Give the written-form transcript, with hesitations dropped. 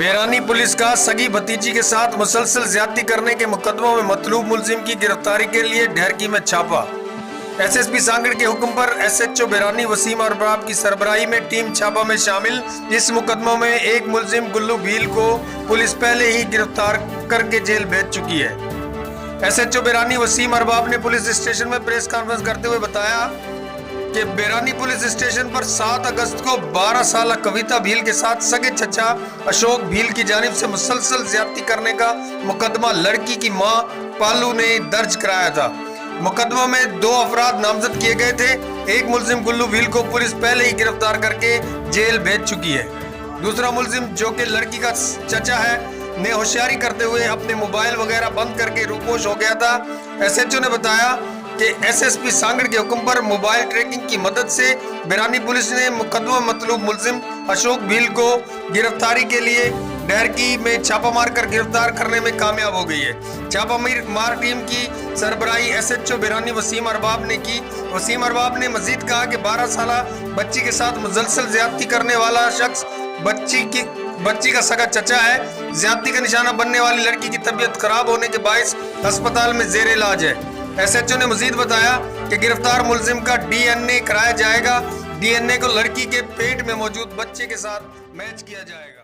بیرانی police का सगी भतीजी के साथ मुसलसल ज्यादती करने के मुकदमों में मतलूब मुलजिम की गिरफ्तारी के लिए ढेरकी में छापा। एसएसपी सांगड़ के हुक्म पर एसएचओ बेरानी वसीम अरबाब की सरबराही में टीम छापा में शामिल। इस मुकदमों में एक मुलजिम गुल्लू भील को पुलिस पहले ही गिरफ्तार करके जेल भेज चुकी है। एसएचओ बेरानी वसीम अरबाब ने पुलिस स्टेशन में प्रेस कॉन्फ्रेंस करते हुए बताया कि बेरानी पुलिस स्टेशन पर 7 अगस्त को 12 साल कविता भील के साथ सगे चचा अशोक भील की जानिब से मुसलसल ज्यादती करने का मुकदमा लड़की की मां पालू ने दर्ज कराया था। मुकदमा में 2 अफराद नामजद किए गए थे। एक मुलजिम गुल्लू भील को पुलिस पहले ही गिरफ्तार करके जेल भेज चुकी है। दूसरा मुलजिम जो कि लड़की का चचा है ने होशियारी करते हुए अपने मोबाइल वगैरह बंद करके रूपोश हो गया था। एसएचओ ने बताया कि एसएसपी सांगड़ के हुक्म पर मोबाइल ट्रैकिंग की मदद से बेरानी पुलिस ने मुकदमा मतलूब मुलजिम अशोक भील को गिरफ्तारी के लिए ढेरकी में छापा मारकर गिरफ्तार करने में कामयाब हो गई है। छापा मार टीम की सरबराही एसएचओ बेरानी वसीम अरबाब ने की। वसीम अरबाब ने मजीद कहा कि 12 साल बच्ची के साथ मुसलसल ज्यादती करने वाला शख्स बच्ची का सगा चचा है। ज्यादती का निशाना बनने वाली लड़की की तबीयत खराब होने के बायस अस्पताल में जेर इलाज है। एसएचओ ने मजीद बताया कि गिरफ्तार मुलजिम का डीएनए कराया जाएगा। डीएनए को लड़की के पेट में मौजूद बच्चे के साथ मैच किया जाएगा।